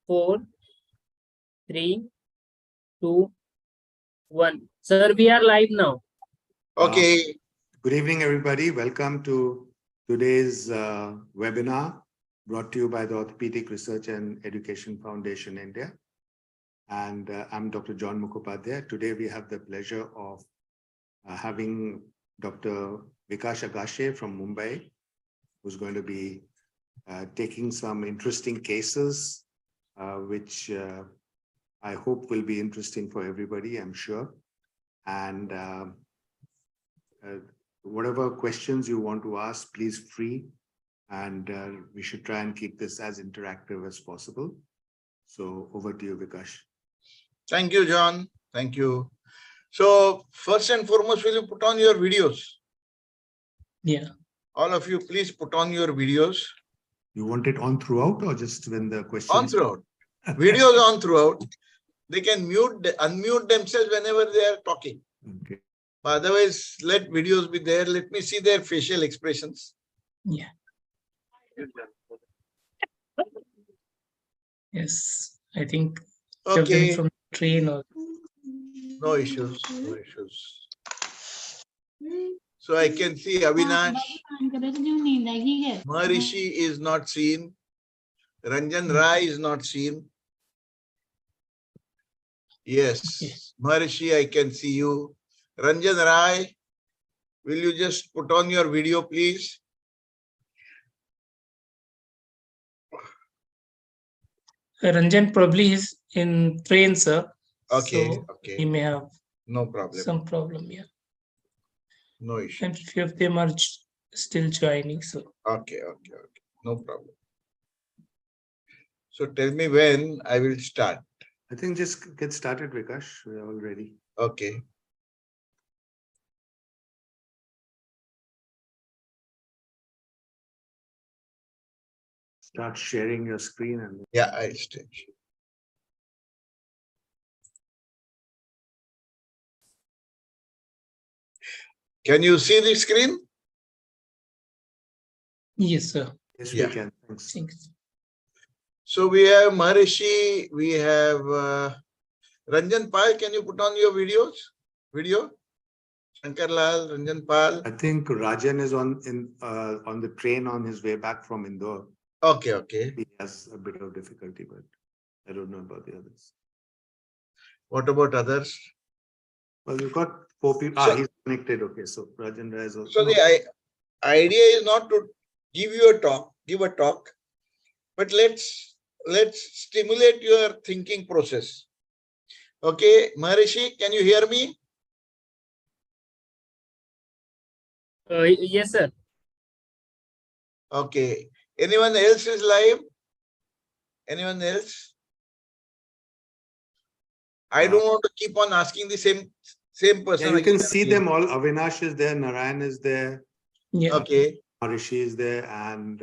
4, 3, 2, 1. Sir, we are live now. Okay. Good evening, everybody. Welcome to today's webinar brought to you by the Orthopaedic Research and Education Foundation, India. And I'm Dr. John Mukhopadhaya. Today, we have the pleasure of having Dr. Vikas Agashe from Mumbai, who's going to be taking some interesting cases, which I hope will be interesting for everybody, I'm sure. And whatever questions you want to ask, please free. And we should try and keep this as interactive as possible. So over to you, Vikas. Thank you, John. Thank you. So first and foremost, will you put on your videos? Yeah. All of you, please put on your videos. You want it on throughout or just when the question? On throughout. Videos on throughout. They can unmute themselves whenever they are talking. Okay. Otherwise, let videos be there. Let me see their facial expressions. Yeah. Yes, I think. Okay. From train or no issues. No issues. So I can see Avinash. Maharishi is not seen. Ranjan Rai is not seen. Yes. Maharishi, I can see you. Ranjan Rai, will you just put on your video, please? Ranjan probably is in train, sir. Okay. So okay. he may have no problem. some problem, yeah. No issue. And few of them are still joining, so. Okay. No problem. So tell me when I will start. I think just get started, Vikas. We're all ready. Okay. Start sharing your screen. And yeah, I'll start. Can you see the screen? Yes, sir. Yes, Yeah. we can. Thanks. So we have Maharishi, we have Ranjan Pal. Can you put on your videos? Video? Shankar Lal, Ranjan Pal. I think Rajan is on the train on his way back from Indore. Okay. He has a bit of difficulty, but I don't know about the others. What about others? Well, you've got 4 people. So, he's connected. Okay, so Rajan Rai is also. So the idea is not to give you a talk, but let's stimulate your thinking process. Okay, Maharishi, can you hear me? Yes, sir. Okay. Anyone else is live? Anyone else? I don't want to keep on asking the same person. Yeah, you can see them all. Avinash is there, Narayan is there. Yeah. Okay. Maharishi is there, and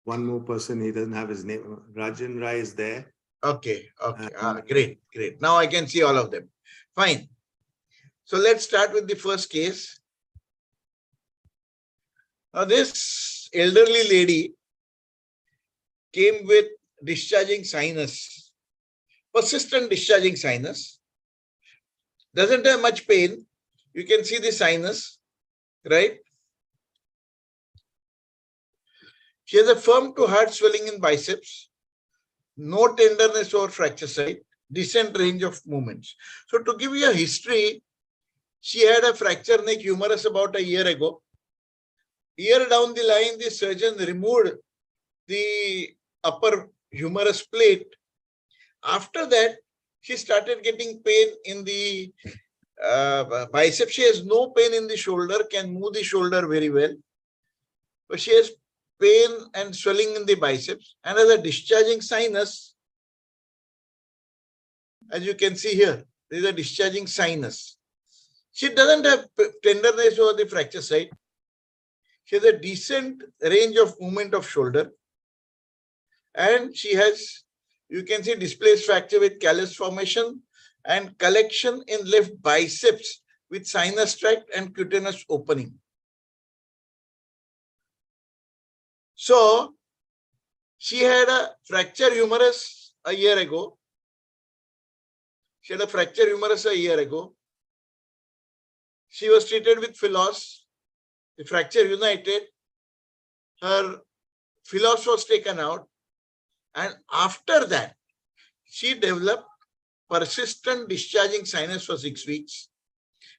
one more person, he doesn't have his name. Rajan Rai is there. Okay. Great. Now I can see all of them. Fine. So let's start with the first case. Now this elderly lady came with discharging sinus, persistent discharging sinus. Doesn't have much pain. You can see the sinus, right? She has a firm to hard swelling in biceps, no tenderness or fracture site, decent range of movements. So to give you a history, she had a fracture neck humerus about a year ago. Year down the line, the surgeon removed the upper humerus plate. After that, she started getting pain in the bicep. She has no pain in the shoulder, can move the shoulder very well. But she has pain and swelling in the biceps and has a discharging sinus. As you can see here, there is a discharging sinus. She doesn't have tenderness over the fracture site. She has a decent range of movement of shoulder. And she has, you can see, displaced fracture with callus formation and collection in left biceps with sinus tract and cutaneous opening. So she had a fracture humerus a year ago. She had a fracture humerus a year ago. She was treated with Philos. The fracture united. Her Philos was taken out. And after that, she developed persistent discharging sinus for 6 weeks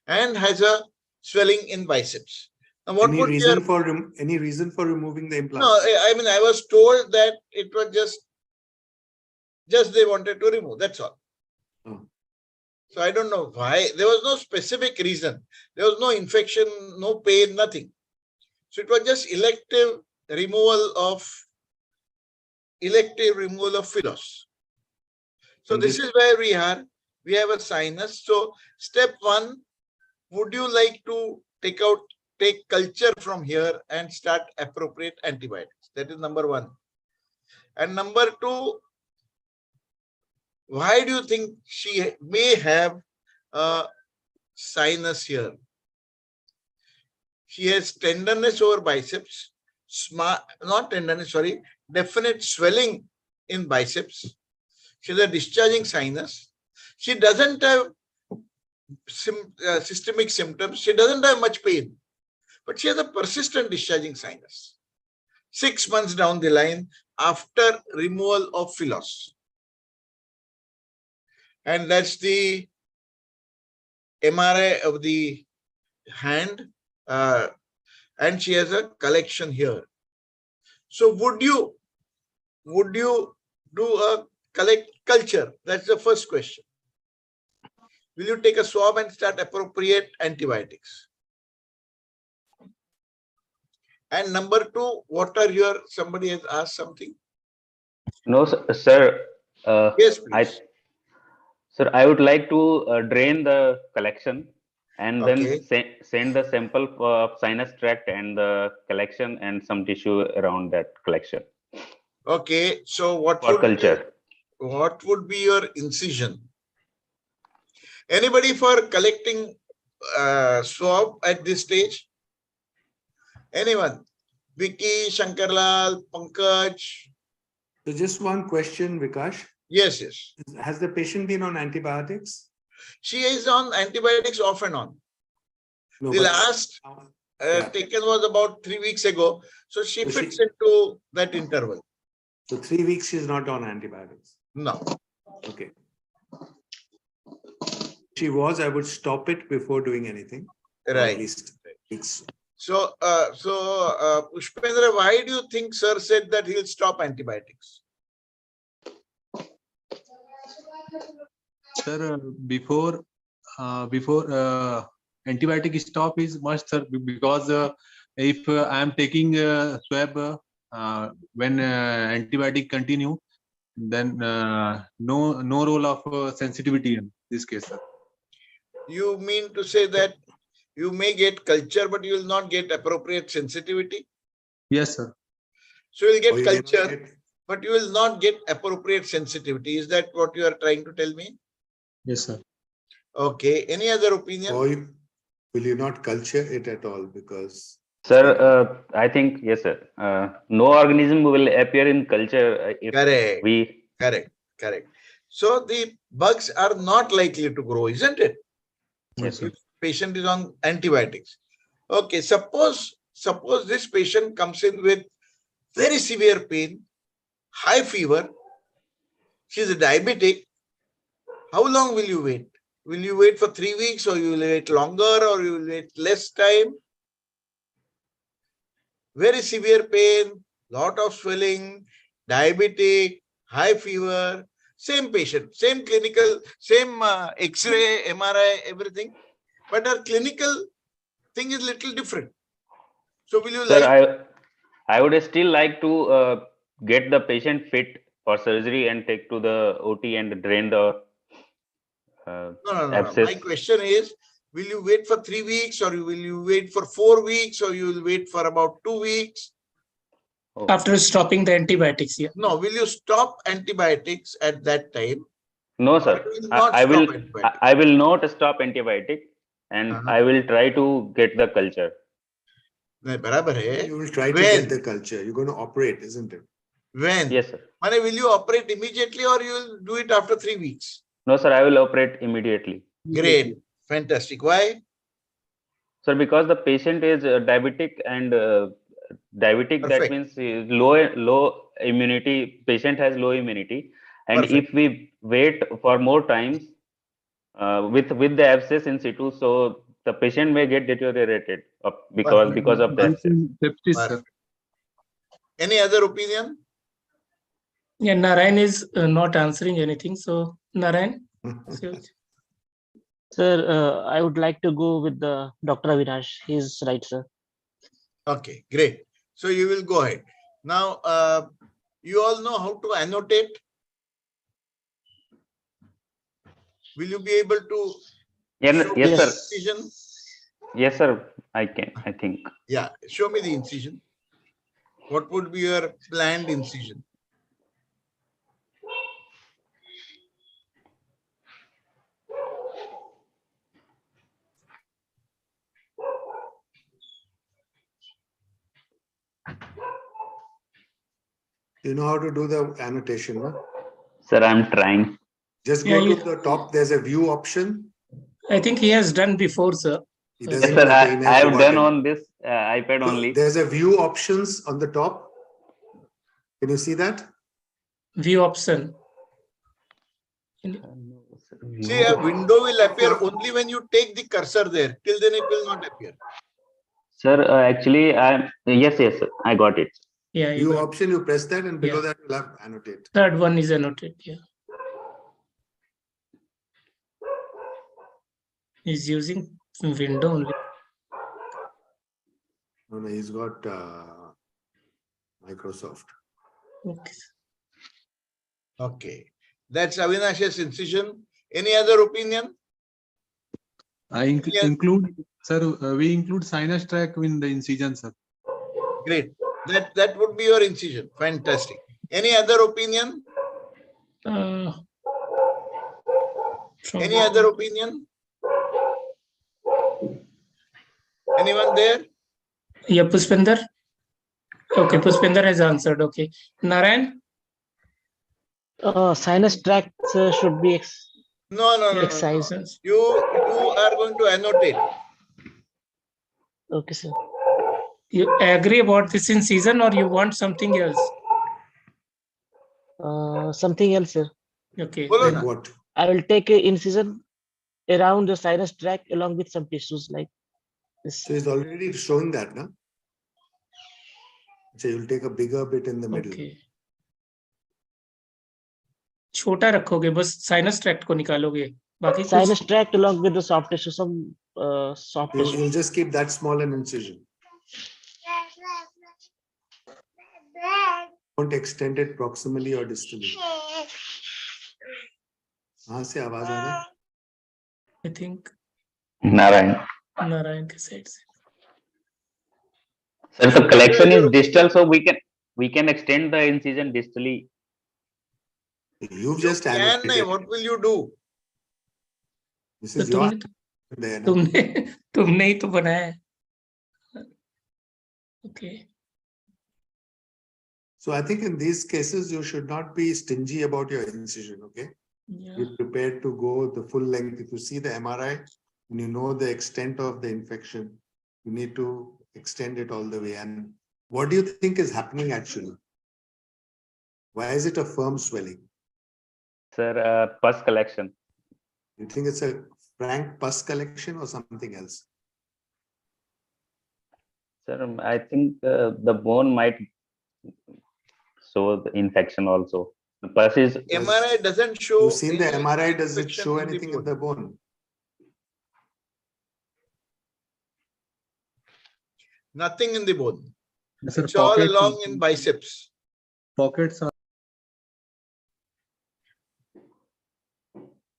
and has a swelling in biceps. Now, what Any would reason your... any reason for removing the implant? No, I mean, I was told that it was just they wanted to remove, that's all. Oh. So I don't know why. There was no specific reason. There was no infection, no pain, nothing. So it was just elective removal of Philos. So And this is where we are. We have a sinus. So step one, would you like to take culture from here and start appropriate antibiotics? That is number one. And number two, why do you think she may have a sinus here? She has tenderness over biceps, not tenderness, sorry, definite swelling in biceps. She has a discharging sinus. She doesn't have systemic symptoms. She doesn't have much pain, but she has a persistent discharging sinus. 6 months down the line after removal of Philos. And that's the MRI of the hand. And she has a collection here. So would you do a culture? That's the first question. Will you take a swab and start appropriate antibiotics? And number two, what are your, somebody has asked something? No, sir. Yes, please. Sir, I would like to drain the collection and Okay. then send the sample of sinus tract and the collection and some tissue around that collection. Okay. So what would be your incision? Anybody for collecting swab at this stage? Anyone? Vicky, Shankarlal, Pankaj? So just one question, Vikas. Yes, yes. Has the patient been on antibiotics? She is on antibiotics off and on. No, The last taken was about 3 weeks ago. So she fits into that interval. So 3 weeks she's not on antibiotics? No. Okay. She was, I would stop it before doing anything. Right. At least weeks. So, Pushpendra, why do you think sir said that he'll stop antibiotics? Sir, before antibiotic stop is must, sir, because if I am taking swab when antibiotic continue, then no role of sensitivity in this case, sir. You mean to say that you may get culture, but you will not get appropriate sensitivity? Yes, sir. So you will get culture, but you will not get appropriate sensitivity. Is that what you are trying to tell me? Yes, sir. Okay. Any other opinion? Or will you not culture it at all? Because sir, I think yes, sir. No organism will appear in culture if Correct. we. Correct. So the bugs are not likely to grow, isn't it? Yes, if patient is on antibiotics. Okay, suppose this patient comes in with very severe pain, high fever, she's a diabetic. How long will you wait? Will you wait for 3 weeks, or you will wait longer, or you will wait less time? Very severe pain, lot of swelling, diabetic, high fever, same patient, same clinical, same X-ray, MRI, everything. But our clinical thing is little different. So will you Sir, I would still like to get the patient fit for surgery and take to the OT and drain the No. abscess. My question is, will you wait for 3 weeks, or will you wait for 4 weeks, or you will wait for about 2 weeks? After stopping the antibiotics, yeah. No, will you stop antibiotics at that time? No, sir. I will not stop antibiotic, and I will try to get the culture. you will try to get the culture. You're going to operate, isn't it? When? Yes, sir. Mane, will you operate immediately or you will do it after 3 weeks? No, sir, I will operate immediately. Great. Fantastic. Why? Sir, because the patient is diabetic and diabetic, that Perfect. means low immunity. Patient has low immunity, and Perfect. if we wait for more times with the abscess in situ, so the patient may get deteriorated because of the abscess. Sepsis, sir. Perfect. Any other opinion? Yeah, Narayan is not answering anything. So Narayan, Sir, I would like to go with the Dr. Avinash. He's right, sir. Okay, great. So you will go ahead. Now, you all know how to annotate. Will you be able to show me Yes, the sir. incision? Yes, sir. I can. I think. Yeah, show me the incision. What would be your planned incision? You know how to do the annotation, no? Sir, I'm trying. Just Yeah, go to the top. There's a view option. I think he has done before, sir. He Yes, doesn't sir. know, he may I have have done forgotten. on this iPad So only. there's a view options on the top. Can you see that? View option. See, a window will appear only when you take the cursor there. Till then, it will not appear. Sir, actually, yes, sir. I got it. Yeah, you View got option, you press that, and below Yeah. that you'll have annotate. third one is annotated. Yeah. He's using window only. No, he's got Microsoft. Okay. Okay. That's Avinash's incision. Any other opinion? I Yes. include, sir, we include sinus tract in the incision, sir. Great. That would be your incision. Fantastic. Any other opinion? Any other opinion? Anyone there? Yeah, Pushpinder. Okay, Pushpinder has answered. Okay, Narayan. Sinus tract should be No. excised. You are going to annotate. Okay, sir. You agree about this incision or you want something else? Something else, sir. Okay. Follow then- na. What? I will take an incision around the sinus tract along with some tissues like this. So he's already showing that, no? So you'll take a bigger bit in the middle. Okay. छोटा रखोगे बस sinus tract को निकालोगे बाकी कुछ Sinus tract along with the soft tissue, some soft tissue. You'll just keep that small an incision. Don't extend it proximally or distally. कहाँ से आवाज आ रहा है? I think Narayan. नारायण के साइड से Sir, the collection is distal, so we can extend the incision distally. You've just Can, annotated. what will you do? This तो is your तुमने there, no? तुमने ही तो बनाया है okay So I think in these cases, you should not be stingy about your incision, okay? Be prepared to go the full length. If you see the MRI and you know the extent of the infection, you need to extend it all the way. And what do you think is happening actually? Why is it a firm swelling? Sir, pus collection. You think it's a frank pus collection or something else? Sir, I think the bone might show the infection also. The pus is MRI doesn't show. You've seen the any MRI, does it infection show in the anything in bone. the bone? Nothing in the bone. Sir, It's all pockets- along in biceps. Pockets are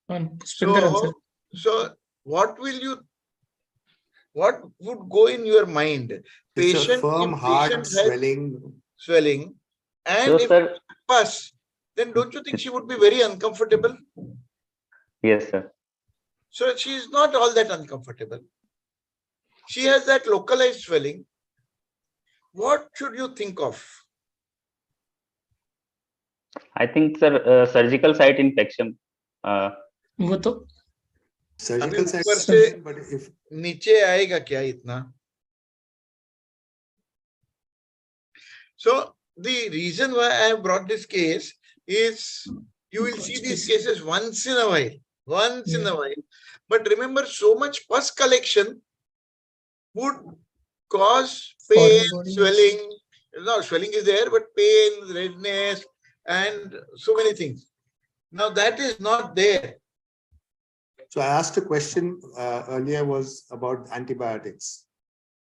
Pushpinder answer So what would go in your mind? It's Patient, a firm, if hard patient has swelling. and So, if sir, pus, then don't you think she would be very uncomfortable? yes, sir. So she is not all that uncomfortable. She has that localized swelling. What should you think of? I think, sir, surgical site infection. वो तो Surgical site ऊपर से infection, but if नीचे आएगा क्या इतना? So the reason why I have brought this case is you will see these cases once in a while, but remember, so much pus collection would cause pain, swelling. No, swelling is there, but pain, redness, and so many things. Now that is not there. so, I asked a question earlier was about antibiotics.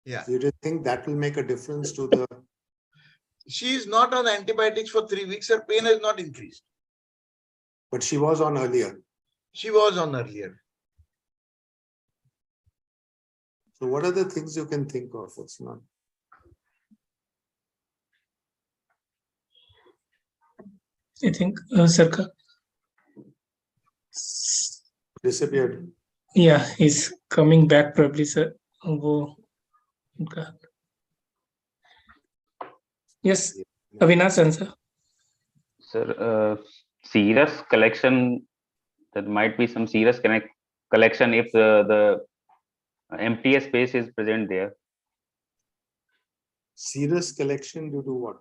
Yeah. Do you think that will make a difference to the? She is not on antibiotics for 3 weeks. Her pain has not increased. But she was on earlier. She was on earlier. So what are the things you can think of? It's not. I think Sarka. Disappeared. Yeah, he's coming back probably, sir. वो उनका. Yes, Avinash answer. Sir, serous collection. There might be some serous collection if the empty space is present there. Serous collection due to what?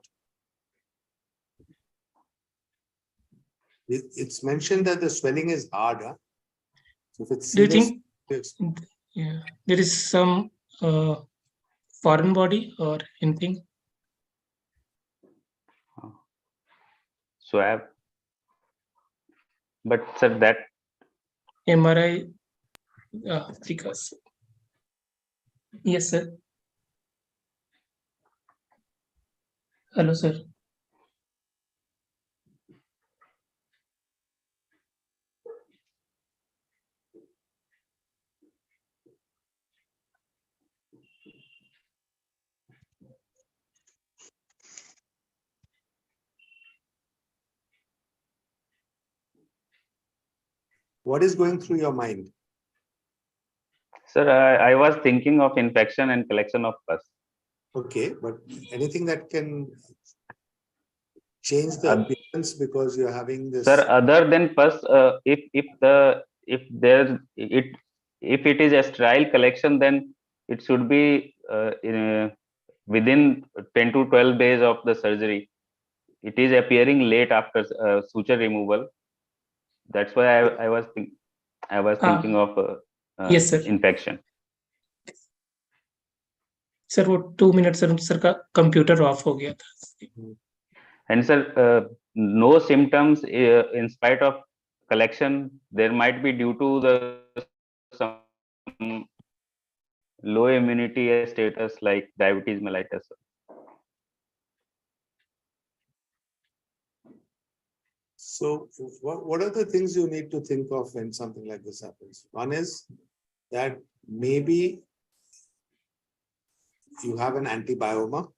It's mentioned that the swelling is hard. Huh? So if it's Do you serous, think it's- yeah, there is some foreign body or anything? Swab. But sir, that MRI, Vikas. Yes, sir. Hello, sir. what is going through your mind? sir, I was thinking of infection and collection of pus. Okay, but anything that can change the appearance because you're having this. Sir, other than pus, if it is a sterile collection, then it should be within 10 to 12 days of the surgery. It is appearing late after suture removal. That's why I was thinking of yes, sir. infection. Sir वो 2 minute sir का computer of हो गया था. And sir, no symptoms in spite of collection. There might be due to some low immunity status like diabetes mellitus. So what are the things you need to think of when something like this happens? One is that maybe you have an antibioma.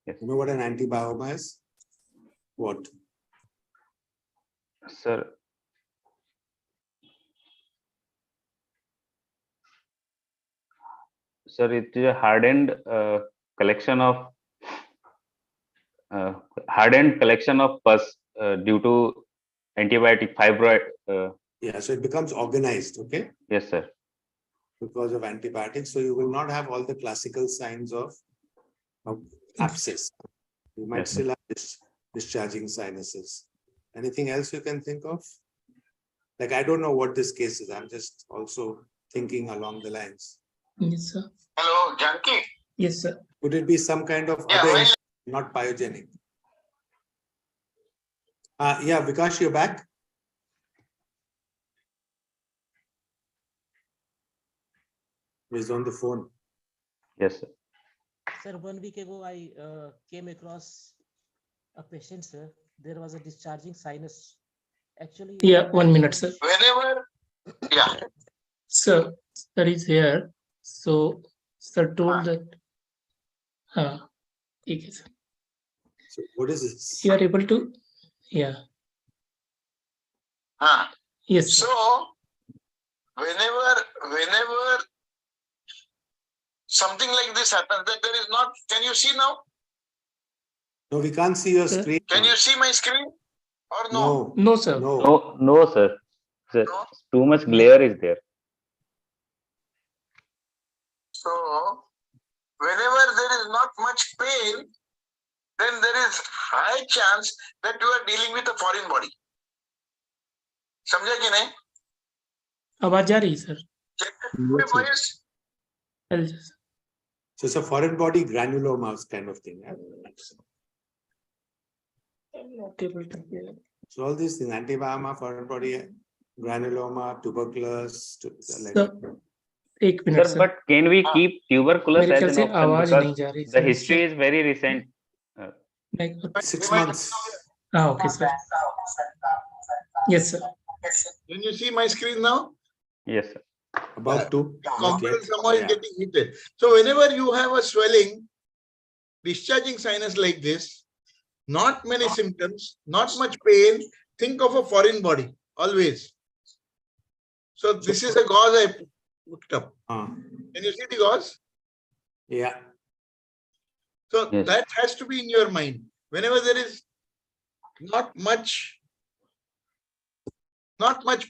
Yes. You know what an antibioma is? What? Sir, it is a hardened collection of pus due to antibiotic fibroid. Yeah, so it becomes organized, okay? Yes, sir. Because of antibiotics. So you will not have all the classical signs of abscess. You might Yes, still have discharging sinuses. Anything else you can think of? Like, I don't know what this case is. I'm just also thinking along the lines. Yes, sir. Hello, Janki. Yes, sir. Could it be some kind of Yeah, other, well- not pyogenic? Yeah, Vikas, you're back. He's on the phone. Yes, sir. Sir, 1 week ago, I came across a patient, sir. There was a discharging sinus. Actually, Yeah, 1 minute, sir. Whenever, yeah. Sir, that is here. So, sir told that. Okay, sir. So what is this? You are able to, yeah. Yes, sir. So, whenever something like this happens, that there is not, can you see now? No, we can't see your Sir? screen. Can you see my screen or no? No, No, sir. no. No, no, sir. Sir, No? too much glare is there. So, whenever there is not much pain, then there is high chance that you are dealing with a foreign body. समझा कि नहीं? आवाज आ रही है sir? Check my Yes, sir. voice. So it's a foreign body granulomas kind of thing. Yeah? So all these things, antibioma, foreign body granuloma, tuberculosis, like sir, एक minute Sir, sir, but can we keep tuberculosis मेरे as ख्याल an से option आवाज because नहीं जा रही the sir history is very recent? 6 months. हाँ okay sir, yes sir. Can you see my screen now? Yes, sir. About to. The Not yet. component somehow is Yeah. getting heated. So whenever you have a swelling, discharging sinus like this, not many symptoms, not much pain, think of a foreign body, always. So this is a gauze I looked up. Can you see the gauze? Yeah. So Yes. that has to be in your mind. Whenever there is not much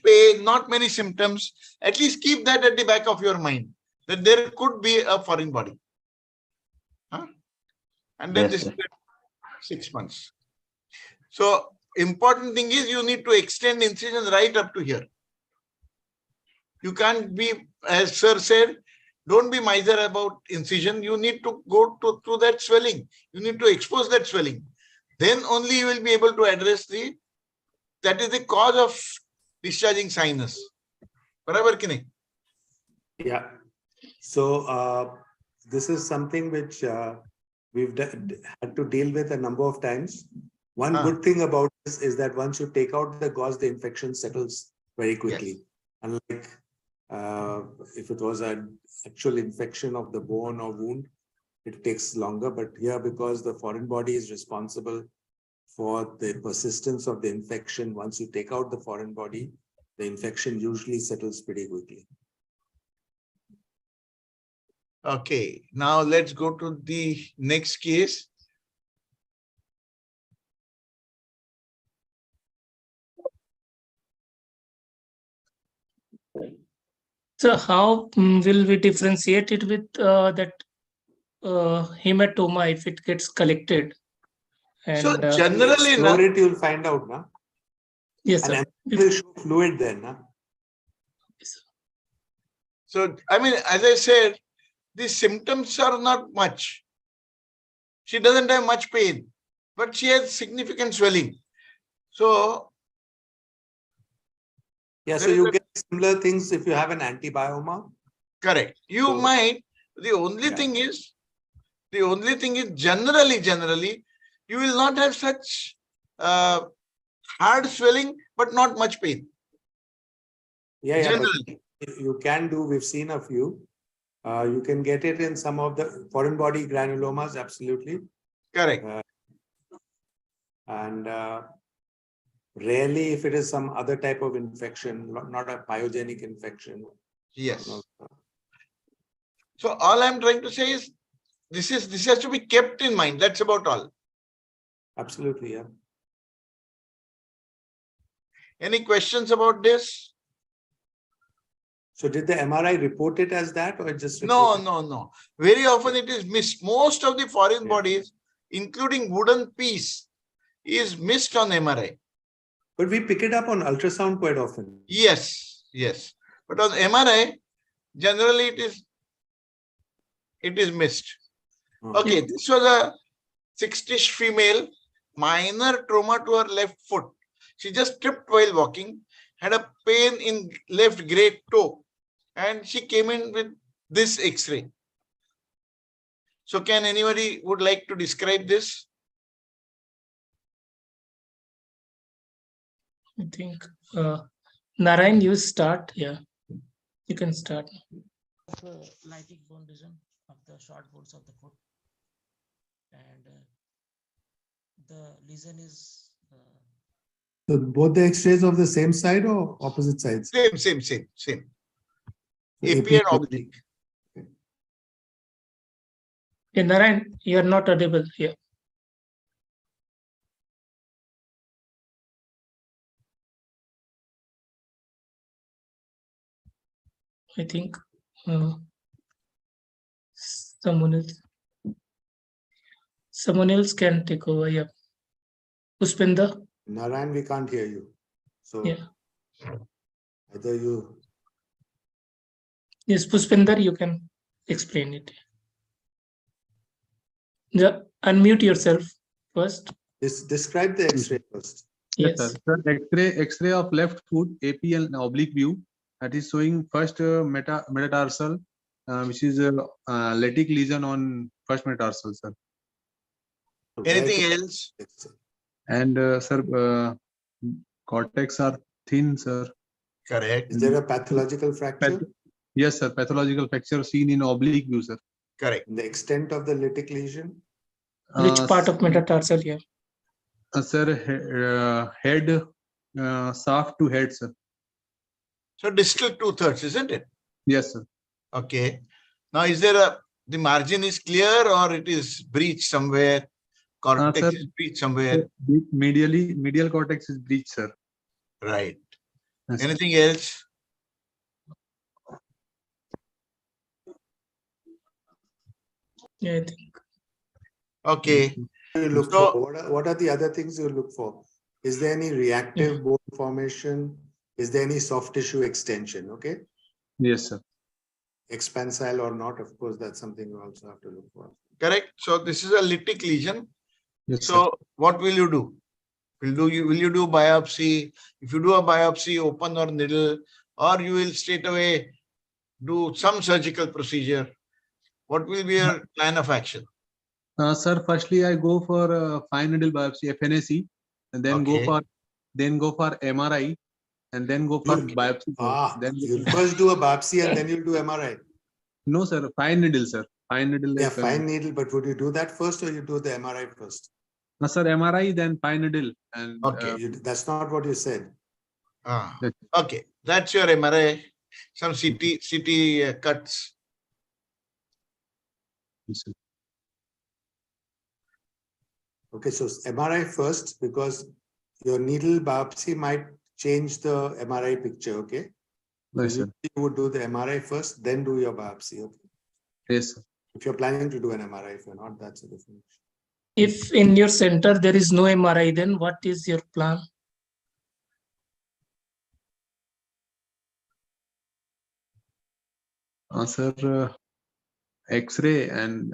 pain, not many symptoms, at least keep that at the back of your mind, that there could be a foreign body. Huh? And then Yes, this sir. is at 6 months. So important thing is you need to extend incision right up to here. You can't be, as sir said, don't be miser about incision. You need to go to that swelling. You need to expose that swelling. Then only you will be able to address that is the cause of discharging sinus. Barabar ki nahi? Yeah. So this is something which we've had to deal with a number of times. One good thing about this is that once you take out the gauze, the infection settles very quickly. Yes. Unlike if it was an actual infection of the bone or wound, it takes longer. But here, because the foreign body is responsible for the persistence of the infection, once you take out the foreign body, the infection usually settles pretty quickly. Okay, now let's go to the next case. So how will we differentiate it with that hematoma if it gets collected? And So generally, explore it, you'll find out, na? yes, sir. And it will show fluid then, na? so I mean, as I said, the symptoms are not much. She doesn't have much pain, but she has significant swelling. So yeah, so you get similar things if you have an antibioma. Correct. You might. The only thing is generally, you will not have such hard swelling, but not much pain. Yeah, Generally. But you can do, we've seen a few. You can get it in some of the foreign body granulomas, absolutely. Correct. And rarely if it is some other type of infection, not a pyogenic infection. Yes. So all I'm trying to say is this has to be kept in mind. That's about all. Absolutely, yeah. Any questions about this? So did the MRI report it as that or it just No. Very often it is missed. Most of the foreign bodies, including wooden piece, is missed on MRI. But we pick it up on ultrasound quite often. Yes. But on MRI, generally it is missed. Okay, this was a 60-ish female, minor trauma to her left foot. She just tripped while walking, had a pain in left great toe, and she came in with this X-ray. So can anybody would like to describe this? I think Narayan, you start. Yeah, you can start. Lytic bone lesion of the short bones of the foot, and the lesion is. So both the X-rays of the same side or opposite sides? Same. So AP and oblique. Yeah, Narayan, you are not audible here. I think someone else can take over. Yeah. Pushpender? Narayan, we can't hear you. So Yeah. either you. Yes, Pushpender, you can explain it. Yeah, unmute yourself first. Describe the X-ray first. Yes, Yes. sir. X-ray of left foot, AP and oblique view. That is showing first metatarsal, which is a lytic lesion on first metatarsal, sir. So Anything where else? And sir, cortex are thin, sir. Correct. is there a pathological fracture? Yes, sir. Pathological fracture seen in oblique view, sir. Correct. The extent of the lytic lesion? Which part of metatarsal here? Sir, head, shaft to head, sir. So distal 2/3, isn't it? Yes, sir. Okay. Now, is there the margin is clear or it is breached somewhere? Cortex Sir, is breached somewhere. Medial cortex is breached, sir. Right. Yes, sir. Anything else? Yeah, I think. Okay. You look So- for? What are the other things you look for? Is there any reactive bone formation? Is there any soft tissue extension? Okay. Yes, sir. Expansile or not, of course, that's something you also have to look for. Correct. So this is a lytic lesion. Yes, sir. So what will you do? Will you do biopsy? If you do a biopsy, open or needle, or you will straight away do some surgical procedure? What will be your plan of action? Sir, firstly, I go for fine needle biopsy, FNAC, and then Okay. go for MRI, and then go for biopsy. Then You first do a biopsy and then you'll do MRI. no, sir, fine needle, sir. Fine needle. Yeah, like, fine needle, but would you do that first or you do the MRI first? No, sir, MRI, then fine needle. And Okay. That's not what you said. Ah, okay. That's your MRI. Some CT cuts. yes, sir. Okay, so MRI first because your needle biopsy might change the MRI picture, okay? Yes, sir. You would do the MRI first, then do your biopsy, okay? Yes, sir. If you're planning to do an MRI, if you're not, that's a different issue. If in your center there is no MRI, then what is your plan? Sir, X-ray and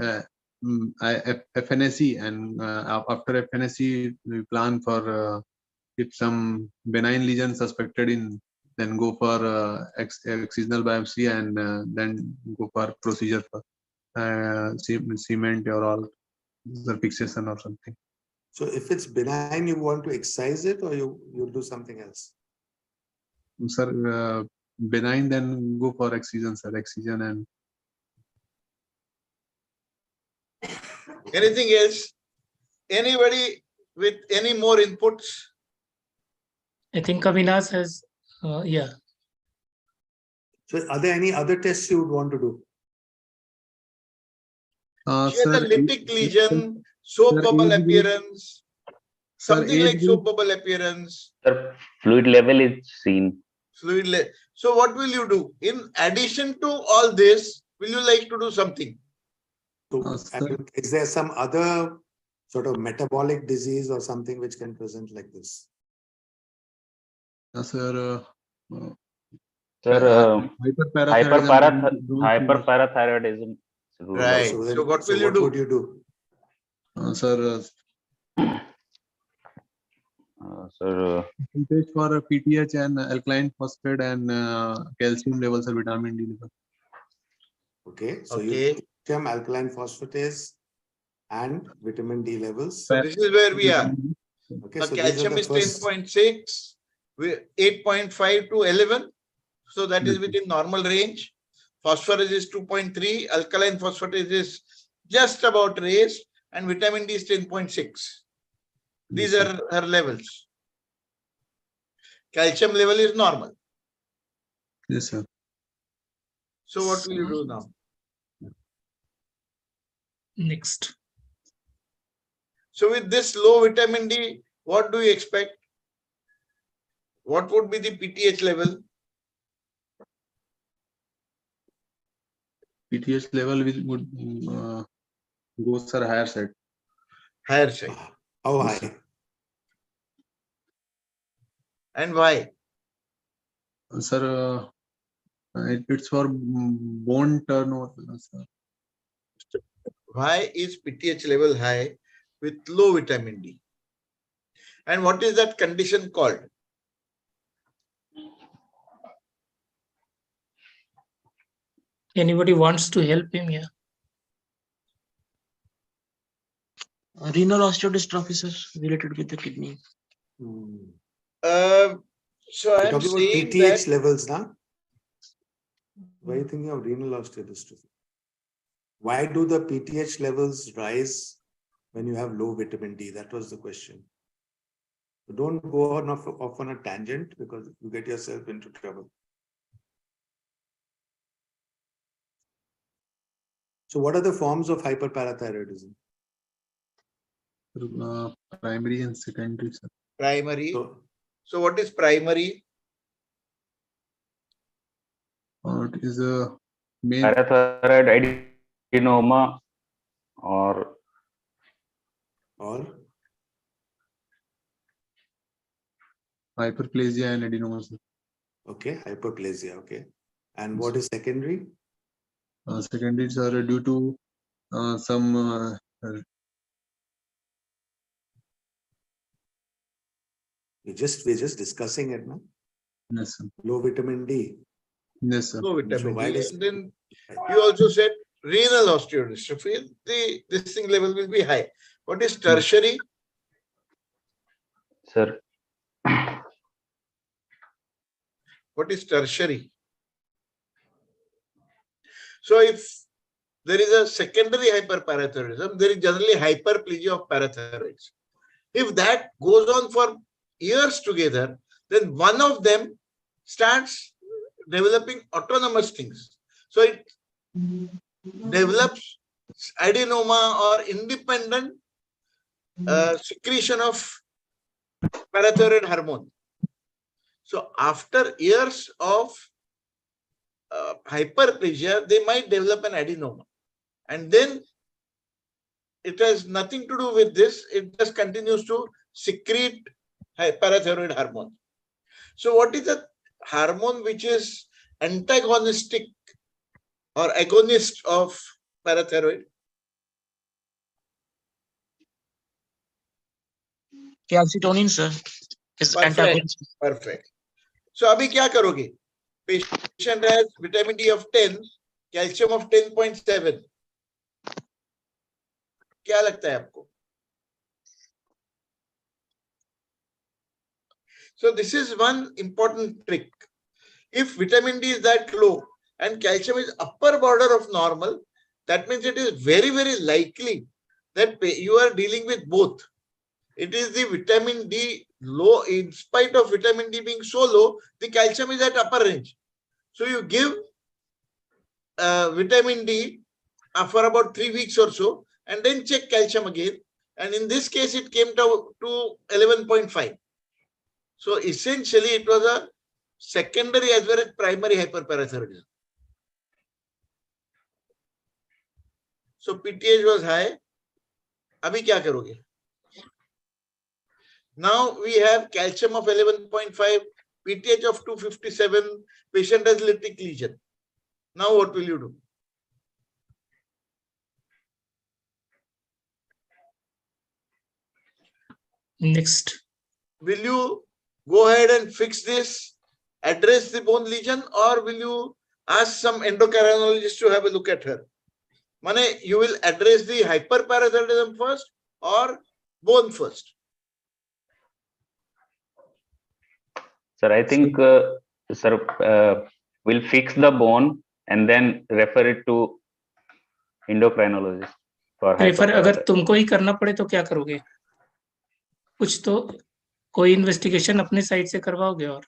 FNAC, and after FNAC, we plan for if some benign lesion suspected in, then go for excisional biopsy, and then go for procedure for cement or all the fixation or something. So if it's benign, you want to excise it or you'll do something else? Sir, benign, then go for excision, sir. Excision and Anything else? Anybody with any more inputs? I think Avinash has, yeah. So are there any other tests you would want to do? She has a lytic lesion, soap bubble appearance, something like soap bubble appearance. Sir, fluid level is seen. So what will you do? In addition to all this, will you like to do something? So, is there some other sort of metabolic disease or something which can present like this? Sir, Sir, hyperparathyroidism. hyperparathyroidism. Right. So what will you do? Would you do? Sir, Sir, test for PTH and alkaline phosphate and calcium levels or vitamin D level. Okay, so Okay. you calcium, alkaline phosphatase, and vitamin D levels. So this is where we are. Okay, The so these are calcium the is first. 10.6, 8.5 to 11. So that is within normal range. Phosphorus is 2.3, alkaline phosphatase is just about raised, and vitamin D is 10.6. These are her levels. Calcium level is normal. Yes, sir. So what will you do now? Next. So with this low vitamin D, what do you expect? What would be the PTH level? PTH level would go, sir, higher side. Higher side. How Yes, high? sir. And why? Sir, it's for bone turnover, sir. Why is PTH level high with low vitamin D? And what is that condition called? Anybody wants to help him? Yeah. Renal osteodystrophy, sir, related with the kidney. So You're I'm talking about saying PTH that levels now? Why are you thinking of renal osteodystrophy? Why do the PTH levels rise when you have low vitamin D? That was the question. So don't go on off on a tangent because you get yourself into trouble. So what are the forms of hyperparathyroidism? Primary and secondary, sir. primary. So what is primary? It is a main Parathyroid adenoma or hyperplasia and adenoma, sir. Okay, hyperplasia. Okay. And what is secondary? Secondaries are due to some We're just discussing it now. yes, sir. Low vitamin D. Yes, sir. No vitamin why D. does- And then you also said renal osteodystrophy. This thing level will be high. What is tertiary? sir. What is tertiary? So if there is a secondary hyperparathyroidism, there is generally hyperplasia of parathyroids. If that goes on for years together, then one of them starts developing autonomous things. So it develops adenoma or independent secretion of parathyroid hormone. So after years of hyperplasia, they might develop an adenoma. And then it has nothing to do with this. It just continues to secrete parathyroid hormone. So what is the hormone which is antagonistic or agonist of parathyroid? Calcitonin, sir, is antagonist. Perfect. So अभी क्या करोगे? Patient has vitamin D of 10, calcium of 10.7. क्या लगता है आपको? So this is one important trick. If vitamin D is that low and calcium is upper border of normal, that means it is very, very likely that you are dealing with both. It is the vitamin D low, in spite of vitamin D being so low, the calcium is at upper range. So you give vitamin D for about 3 weeks or so, and then check calcium again. And in this case, it came to 11.5. So essentially, it was a secondary as well as primary hyperparathyroidism. So PTH was high. Abhi kya karoge? Now we have calcium of 11.5, PTH of 257, patient has lytic lesion. Now what will you do? Next. Will you go ahead and fix this, address the bone lesion, or will you ask some endocrinologist to have a look at her? Mane, you will address the hyperparathyroidism first or bone first? Sir, I think we'll fix the bone and then refer it to endocrinologist for refer अगर hyperparathyroidism. तुमको ही करना पड़े तो क्या करोगे? कुछ तो कोई इन्वेस्टिगेशन अपने साइड से करवाओगे और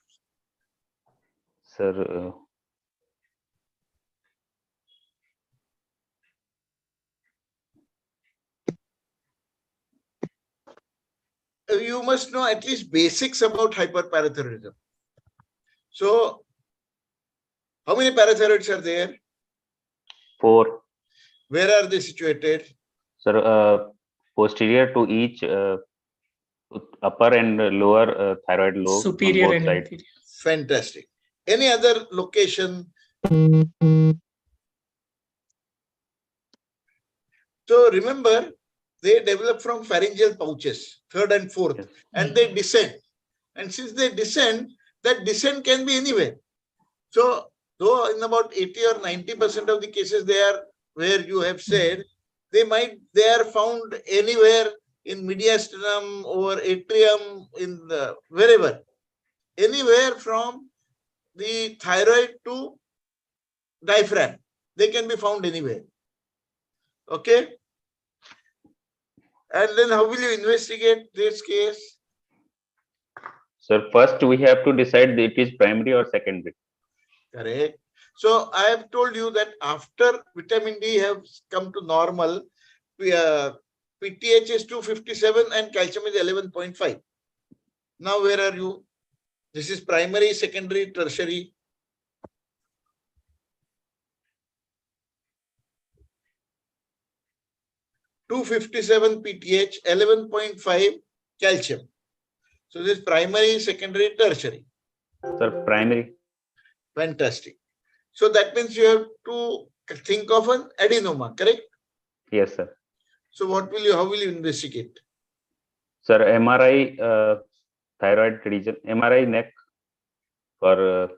Sir, you must know at least basics about hyperparathyroidism. So, how many parathyroids are there? 4. Where are they situated? Sir, posterior to each upper and lower thyroid lobe on Superior both and sides. inferior. Fantastic. Any other location? So remember, they develop from pharyngeal pouches, 3rd and 4th, Yes. and they descend. And since they descend, that descent can be anywhere. So, though in about 80 or 90% of the cases they are where you have said, they are found anywhere in mediastinum or atrium, in the wherever, anywhere from the thyroid to diaphragm. They can be found anywhere. Okay. And then how will you investigate this case? So first we have to decide it is primary or secondary. Correct. So I have told you that after vitamin D has come to normal, PTH is 257 and calcium is 11.5. Now where are you? This is primary, secondary, tertiary. (257) PTH, 11.5 calcium. So this is primary, secondary, tertiary. Sir, primary. Fantastic. So that means you have to think of an adenoma, correct? Yes, sir. So how will you investigate? Sir, MRI thyroid region, MRI neck for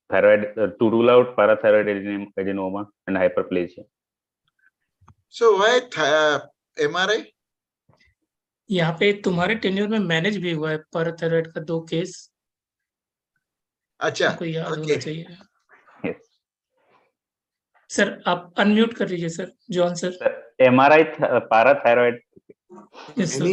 thyroid to rule out parathyroid adenoma and hyperplasia. So why MRI? यहाँ पे तुम्हारे tenure में manage भी हुआ है parathyroid का 2 case. अच्छा, आपको याद होना okay. चाहिए. Yes. सर आप अनम्यूट कर लीजिए sir. John sir. MRI parathyroid. Yes, sir.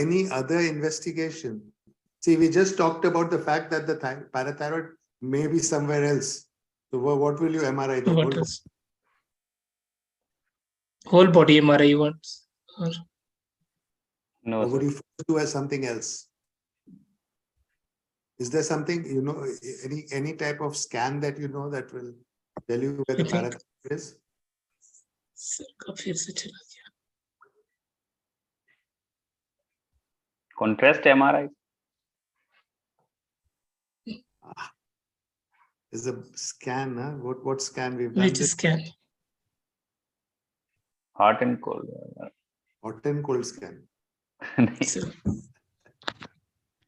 Any other investigation? See, we just talked about the fact that the parathyroid may be somewhere else. So what will you MRI? The What else? Whole body MRI you want? Or No, or would sir. you first do as something else? Is there something, any type of scan that you know that will tell you where the I think- parathyroid is? Sir का फिर से चला गया. Contrast MRI. Is a scan, huh? What scan we've done? Which This scan? Hot and cold. hot and cold scan. Sir,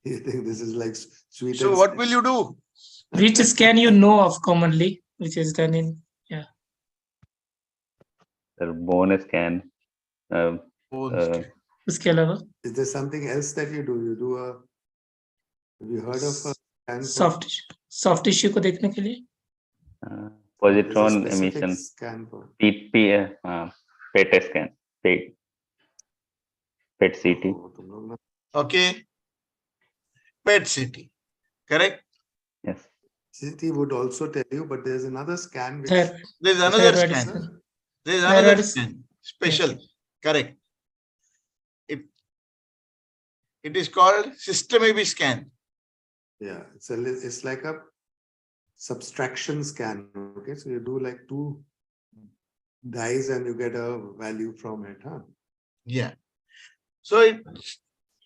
You think this is like sweet? So and what spicy? will you do? which scan you know of commonly, which is done in Sir, bone scan. उसके अलावा Is there something else that you do? You do a. Have you heard of a scan? soft tissue को देखने के लिए. There's a Positron specific emission. scan for. PET scan. PET CT. Oh, तुम लोग ना- Okay. PET CT. Correct? Yes. CT would also tell you, but there's another scan which. Thyroid. There's another Thyroid scan. scan. There's another Thyroid scan. Special. Correct. It is called system AB scan. Yeah, it's like a subtraction scan. Okay, so you do like 2 dyes and you get a value from it, huh? Yeah. So it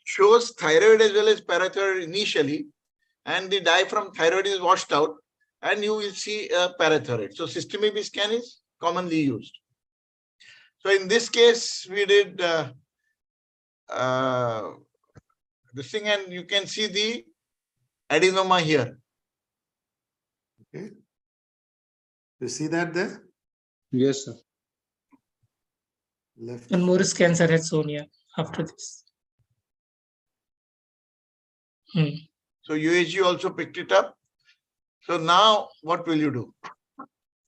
shows thyroid as well as parathyroid initially, and the dye from thyroid is washed out, and you will see a parathyroid. So system AB scan is commonly used. So in this case, we did this thing, and you can see the adenoma here. Okay. You see that there? Yes, sir. Left. And more scans are shown here after this. So USG also picked it up. So now what will you do?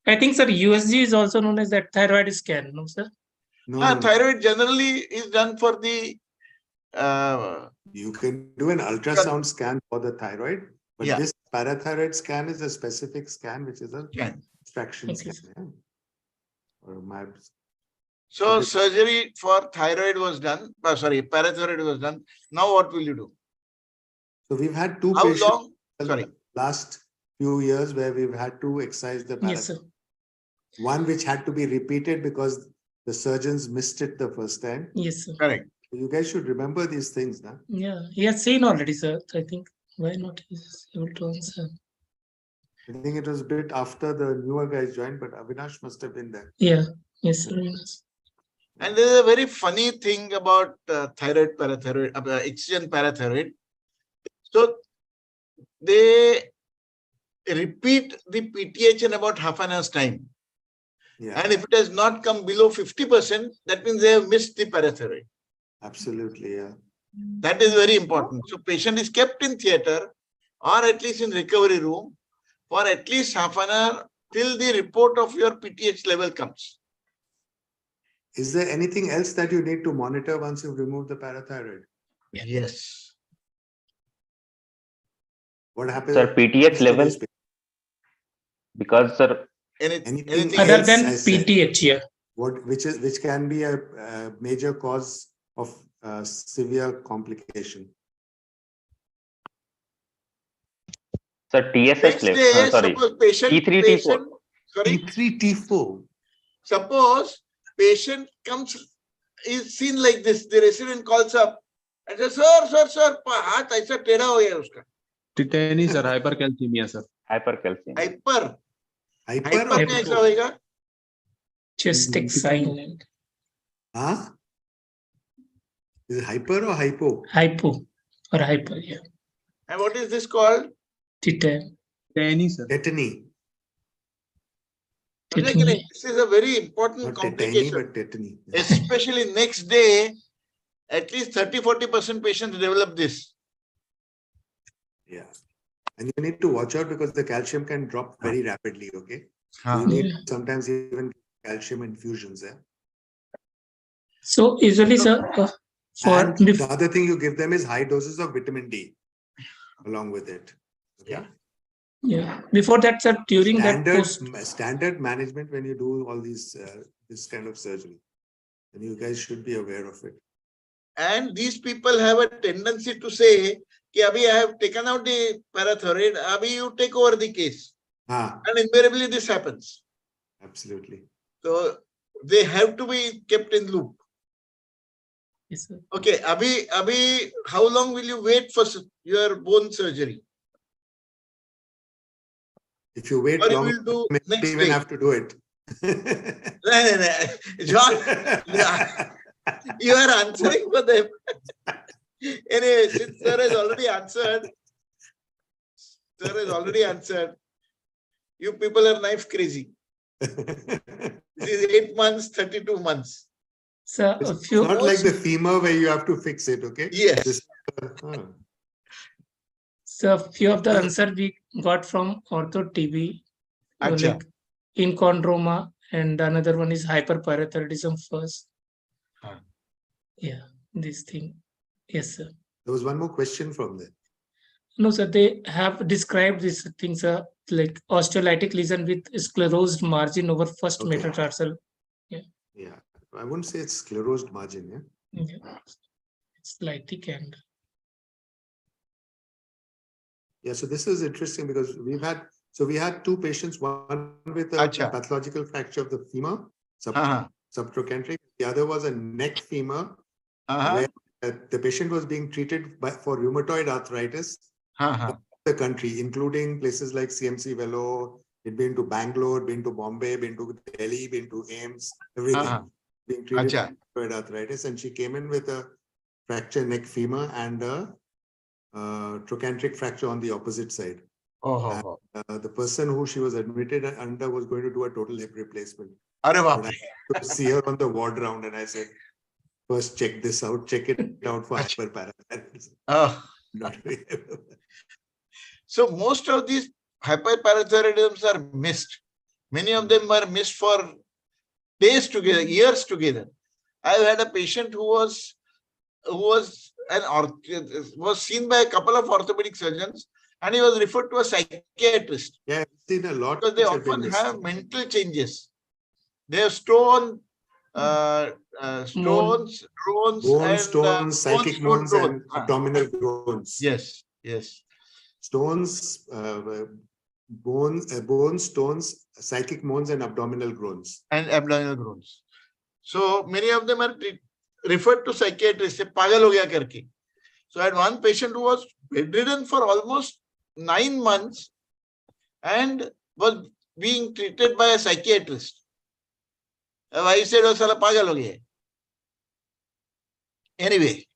I think, sir, USG is also known as that thyroid scan, no, sir? No. Thyroid generally is done for the You can do an ultrasound scan for the thyroid, but Yeah. this parathyroid scan is a specific scan, which is a scan. extraction Okay. scan. Yeah? Or So Okay. surgery for thyroid was done. Parathyroid was done. Now what will you do? So we've had 2 How patients long? in Sorry. the last few years where we've had to excise the Yes, sir. parathyroid. one which had to be repeated because the surgeons missed it the first time. Yes, sir. Correct. You guys should remember these things now. Yeah, he has seen already, sir. I think why not he's able to answer. I think it was a bit after the newer guys joined, but Avinash must have been there. Yeah, yes, sir. Yes. And there is a very funny thing about thyroid, parathyroid, excision parathyroid. So they repeat the PTH in about half an hour's time. Yeah, And if it has not come below 50%, that means they have missed the parathyroid. absolutely. Yeah. That is very important. So patient is kept in theater or at least in recovery room for at least half an hour till the report of your PTH level comes. Is there anything else that you need to monitor once you've removed the parathyroid? Yes. What happens? Sir, PTH to level? these people? Because, sir, Anything Other else than I said? PTH, yeah. Which can be a major cause of severe complication. sir, TSH Next level. day, Sorry, suppose patient, T3, T4. sorry, T3, T4. suppose patient comes, is seen like this, the resident calls up and says, sir, हाथ ऐसा टेढ़ा हो गया उसका. Tetanus or hypercalcemia, sir. Hypercalcemia. Hyper Hyper में ऐसा होएगा. Just take silent. Huh? Is it hyper or hypo? Hypo or hyper, yeah. And what is this called? Titan. Tetanus, sir. Tetany. Tetany. This is a very important Not tetany, complication. but tetany. Especially next day, at least 30-40% patients develop this. Yeah. And you need to watch out because the calcium can drop very rapidly, okay? So you need sometimes even calcium infusions there. So usually, sir, And the other thing you give them is high doses of vitamin D along with it. Okay. Yeah. Before that, sir, during that post. Standard management when you do all these this kind of surgery, and you guys should be aware of it. And these people have a tendency to say, "Ki abhi I have taken out the parathyroid, abhi you take over the case." And invariably this happens. Absolutely. So they have to be kept in loop. Yes, sir. Okay, abhi, how long will you wait for your bone surgery? If you wait Or you long, will do you may next even day. have to do it. No. John, you are answering for them. Anyway, since sir has already answered, you people are knife crazy. This is 8 months, 32 months. So It's not like the femur where you have to fix it, okay? Yes. So few of the answer we got from OrthoTV, like inchondroma, and another one is hyperparathyroidism first. Yeah, this thing. Yes, sir. There was one more question from there. No, sir, they have described these things like osteolytic lesion with sclerosed margin over first metatarsal. Yeah, I wouldn't say it's sclerosed margin, Yeah. It's lytic and. Yeah, so this is interesting because we had two patients, one with a pathological fracture of the femur, subtrochanteric. The other was a neck femur, where the patient was being treated for rheumatoid arthritis in the country, including places like CMC Vellore. He'd been to Bangalore, been to Bombay, been to Delhi, been to AIMS, everything. Being treated for rheumatoid arthritis, and she came in with a fractured neck femur and a trochanteric fracture on the opposite side. The person who she was admitted under was going to do a total hip replacement. I could see her on the ward round, and I said, first check this out, check it out for hyperparathyroidism. So most of these hyperparathyroidisms are missed. Many of them were missed for days together, years together. I've had a patient who was seen by a couple of orthopedic surgeons, and he was referred to a psychiatrist. Yeah, I've seen a lot. Because they often have mental changes. They have stones, bone stones, psychic wounds, and abdominal groans. Yes. Stones, bone stones, psychic moans, and abdominal groans. And abdominal groans. So many of them are referred to psychiatrists, say pagal ho gaya karke. So I had one patient who was bedridden for almost 9 months and was being treated by a psychiatrist. I said, oh, sala pagal ho gaya. Anyway.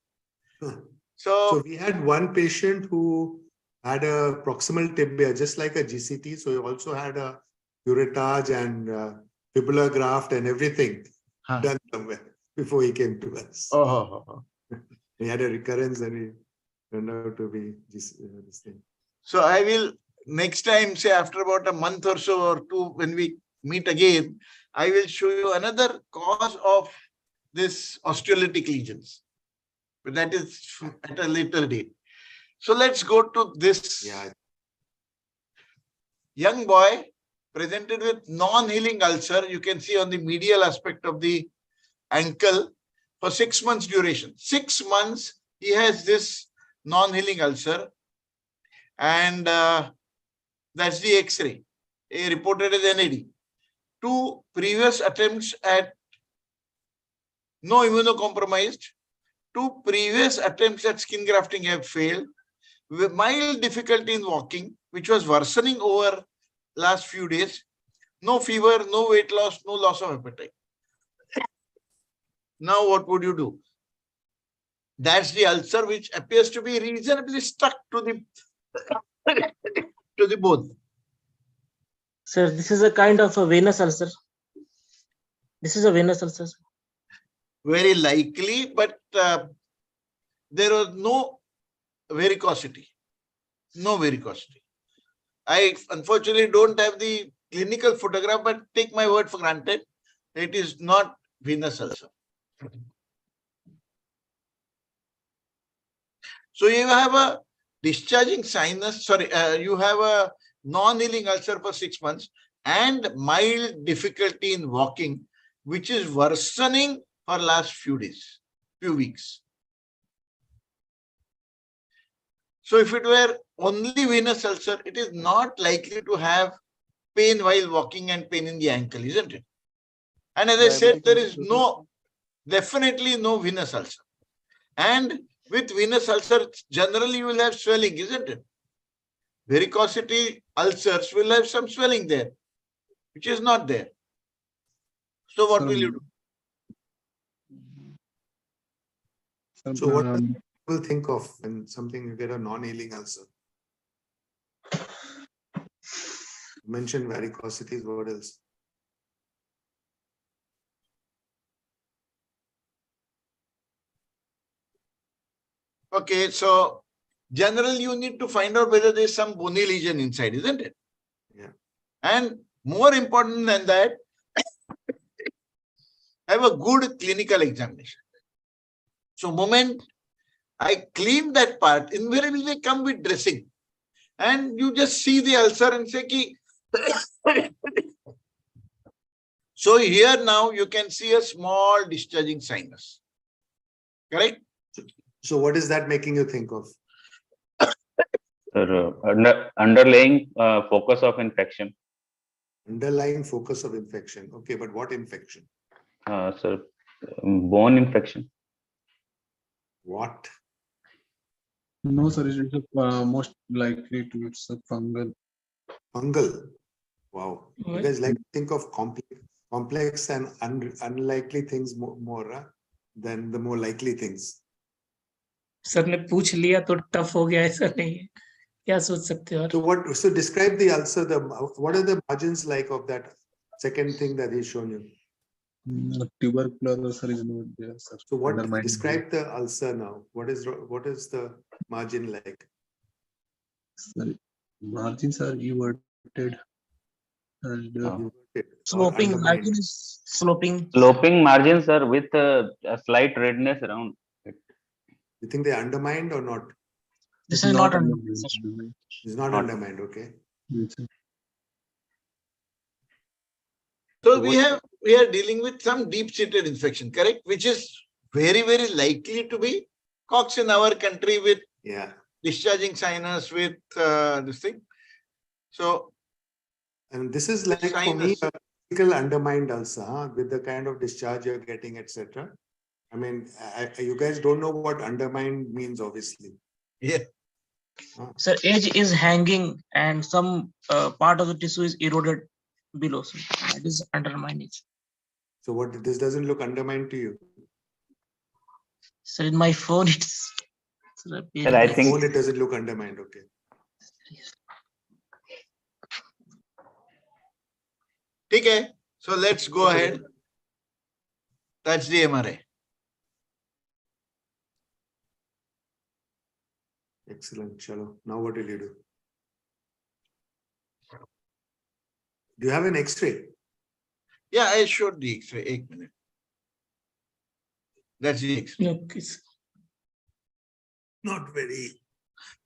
So we had one patient who had a proximal tibia, just like a GCT. So he also had a curettage and fibular graft and everything done somewhere before he came to us. He had a recurrence and he turned out to be this thing. So I will next time, say after about a month or so or two, when we meet again, I will show you another cause of this osteolytic lesions. But that is at a later date. So let's go to this young boy presented with non-healing ulcer. You can see on the medial aspect of the ankle for 6 months duration. 6 months he has this non-healing ulcer, and that's the X-ray. He reported as NAD. 2 previous attempts at no immunocompromised. 2 previous attempts at skin grafting have failed, with mild difficulty in walking, which was worsening over last few days. No fever, no weight loss, no loss of appetite. Now what would you do? That's the ulcer which appears to be reasonably stuck to the bone. Sir, this is a kind of a venous ulcer. This is a venous ulcer. Very likely, but there was no varicosity. No varicosity. I unfortunately don't have the clinical photograph, but take my word for granted, it is not venous ulcer. So you have a discharging sinus, you have a non-healing ulcer for 6 months and mild difficulty in walking, which is worsening for last few weeks. So if it were only venous ulcer, it is not likely to have pain while walking and pain in the ankle, isn't it? And as I said, there is definitely no venous ulcer. And with venous ulcer, generally you will have swelling, isn't it? Varicosity ulcers will have some swelling there, which is not there. So what will you do? So what do people think of when something you get a non-healing ulcer? You mentioned varicosities, what else? Okay, so generally you need to find out whether there is some bony lesion inside, isn't it? Yeah. And more important than that, have a good clinical examination. So moment I clean that part, invariably they come with dressing. And you just see the ulcer and say, ki so here now you can see a small discharging sinus. Correct? So what is that making you think of? Underlying focus of infection. Underlying focus of infection. Okay, but what infection? Sir, bone infection. What? No, sir, it is most likely to it's a fungal. Fungal. Wow. You guys like to think of complex and unlikely things more than the more likely things. Sir ने पूछ लिया तो tough हो गया, ऐसा नहीं है, क्या सोच सकते हो? So describe the ulcer. What are the margins like of that second thing that he's shown you? Tubercular ulcer is not there, sir. So what describe the ulcer now? What is the margin like? Sorry. Margins are everted and Sloping margin is sloping. Sloping margins are with a slight redness around it. You think they're undermined or not? This is not It's not undermined, okay. So we are dealing with some deep-seated infection, correct? Which is very, very likely to be Cox in our country with discharging sinus with this thing. So And this is like for me, a physical undermined ulcer, huh? With the kind of discharge you're getting, etc. I mean, you guys don't know what undermined means, obviously. Yeah. Sir, edge is hanging and some part of the tissue is eroded below. So that is undermined. So what, this doesn't look undermined to you? So in my phone, it's. Sir, I think phone, it doesn't look undermined. Okay. Okay. So let's go ahead. That's the MRI. Excellent. Chalo. Now what will you do? Do you have an X-ray? Yeah, I showed the X-ray. 1 minute. That's the X-ray. Okay. Not very.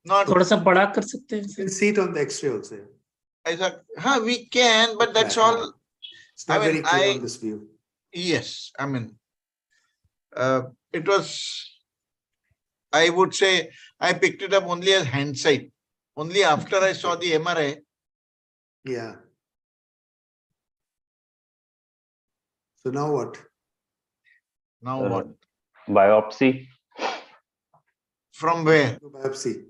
Not. थोड़ा सा बड़ा कर सकते हैं You sir? can see it on the X-ray also. I thought, we can, but that's all. It's not I mean, very clear on this view. Yes, I mean, it was, I would say, I picked it up only as hindsight. Only after I saw the MRI. Yeah. So now what? Now what? biopsy. From where? Biopsy.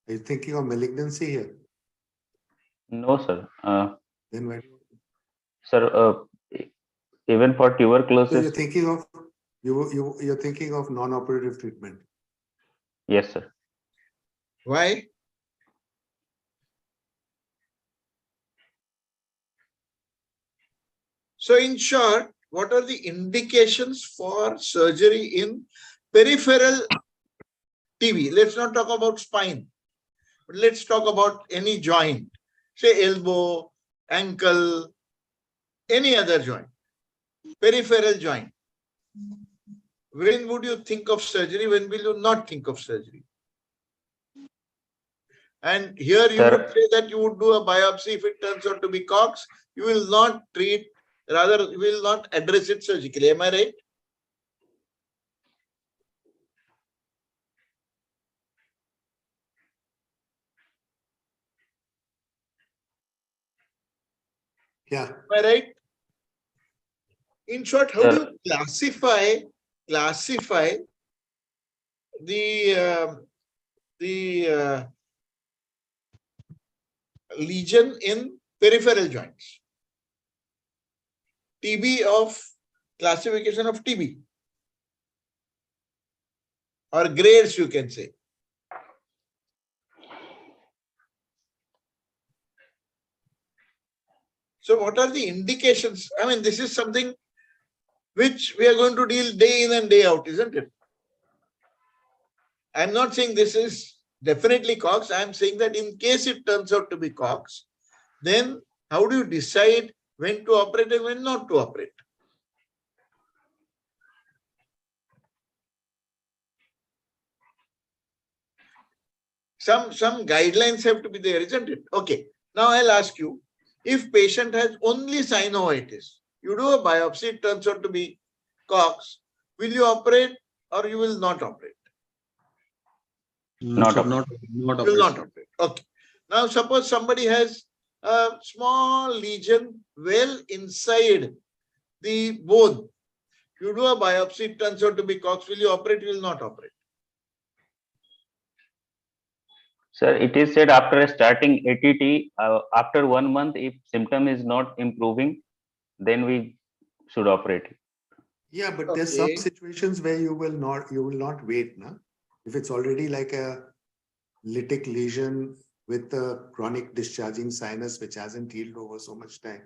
Are you thinking of malignancy here? No, sir. Then why? Sir, even for So tuberculosis. you're thinking of you're thinking of non-operative treatment. Yes, sir. Why? So in short, what are the indications for surgery in peripheral TB? Let's not talk about spine, but let's talk about any joint, say elbow, ankle, any other joint, peripheral joint. When would you think of surgery? When will you not think of surgery? And here you would say that you would do a biopsy if it turns out to be Cox. You will not treat, rather you will not address it surgically. Am I right? Yeah. Am I right? In short, how do you classify the lesion in peripheral joints? TB of classification of TB or grades, you can say. So what are the indications? I mean, this is something which we are going to deal day in and day out, isn't it? I'm not saying this is definitely Cox. I'm saying that in case it turns out to be Cox, then how do you decide when to operate and when not to operate? Some guidelines have to be there, isn't it? Okay. Now I'll ask you, if patient has only synovitis, you do a biopsy, it turns out to be Cox, will you operate or you will not operate? Not Will not operate. Okay. Now suppose somebody has a small lesion well inside the bone. You do a biopsy, it turns out to be Cox, will you operate, you will not operate? Sir, it is said after starting ATT, after 1 month, if symptom is not improving, then we should operate. Yeah, but there's some situations where you will not wait, na? If it's already like a lytic lesion with a chronic discharging sinus which hasn't healed over so much time,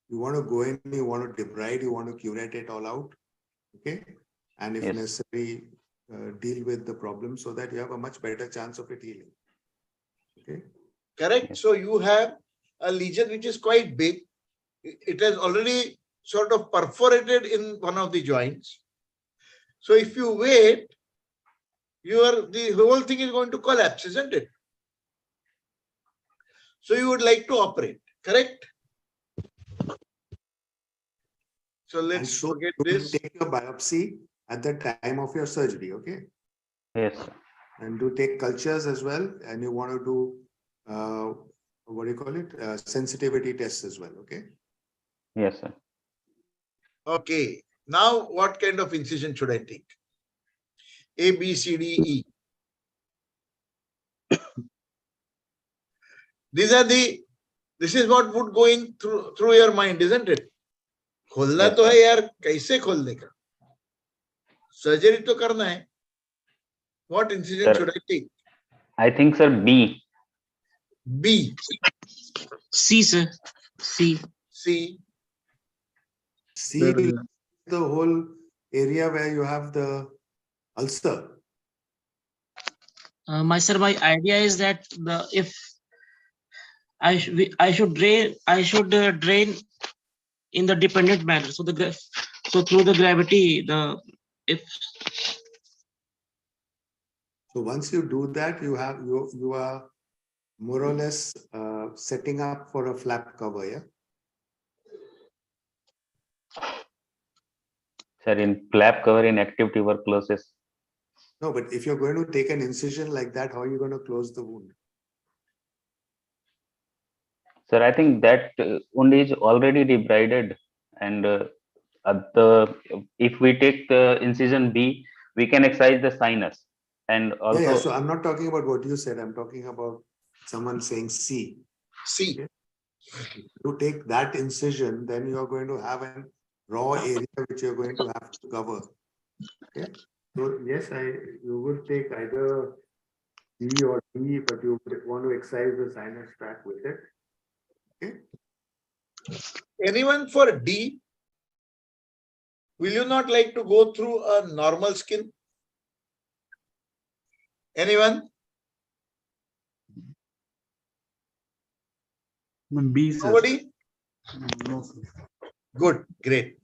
you want to go in, you want to debride, you want to curate it all out, okay? And if necessary, deal with the problem so that you have a much better chance of it healing. Okay. Correct. Yes. So you have a lesion which is quite big. It has already sort of perforated in one of the joints. So if you wait, the whole thing is going to collapse, isn't it? So you would like to operate, correct? So let's forget this. Take your biopsy at the time of your surgery, okay? Yes. And do take cultures as well. And you want to do what do you call it? Sensitivity tests as well. Okay. Yes, sir. Okay. Now, what kind of incision should I take? A, B, C, D, E. This is what would go in through your mind, isn't it? खोलना Yes, तो है sir. यार, कैसे खोलने का? Surgery तो करना है. What incision Sir, should I take? I think, sir, B. B, C, sir. C. C. See the whole area where you have the ulcer. My idea is that if I should drain in the dependent manner. So through the gravity, So once you do that, you are more or less setting up for a flap cover, yeah? Sir, in flap cover in active tuberculosis. No, but if you're going to take an incision like that, how are you going to close the wound? Sir, I think that wound is already debrided, and if we take the incision B, we can excise the sinus, and also. Yeah, so I'm not talking about what you said. I'm talking about someone saying C. C. Okay. To take that incision, then you are going to have a raw area which you're going to have to cover. Okay. So yes, you would take either B or D, but you want to excise the sinus tract with it. Okay. Anyone for D? Will you not like to go through a normal skin? Anyone? B, sir. Nobody? No, sir. Good, great.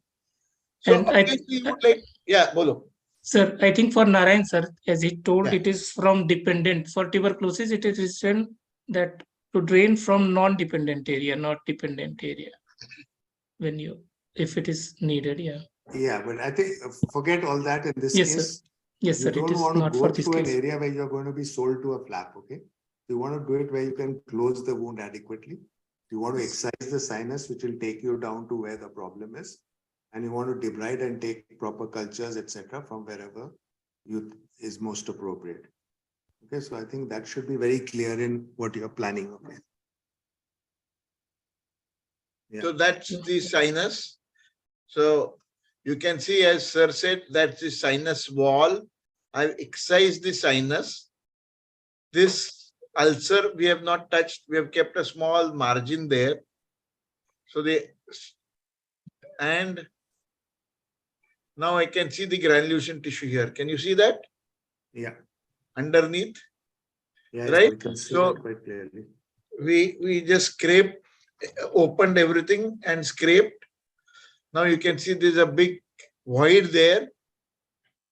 So And obviously you would like, yeah, bolo. sir, I think for Narayan sir, as he told, Yeah. it is from dependent. For tuberculosis, it is written that to drain from non-dependent area, not dependent area. If it is needed, yeah. Yeah, but I think forget all that in this Yes, case. sir. Yes, You sir. It don't is want to not go for this through an case. area where you're going to be sold to a flap, okay? You want to do it where you can close the wound adequately. You want to excise the sinus, which will take you down to where the problem is. And you want to debride and take proper cultures, etc., from wherever is most appropriate. Okay, so I think that should be very clear in what you're planning. Okay. Yeah. So that's the sinus. So you can see, as sir said, that's the sinus wall. I've excised the sinus. This ulcer we have not touched. We have kept a small margin there. So and now I can see the granulation tissue here. Can you see that? Yeah. Underneath. Yeah, right? we can see So that quite clearly. We just scraped, opened everything and scraped. Now you can see there's a big void there.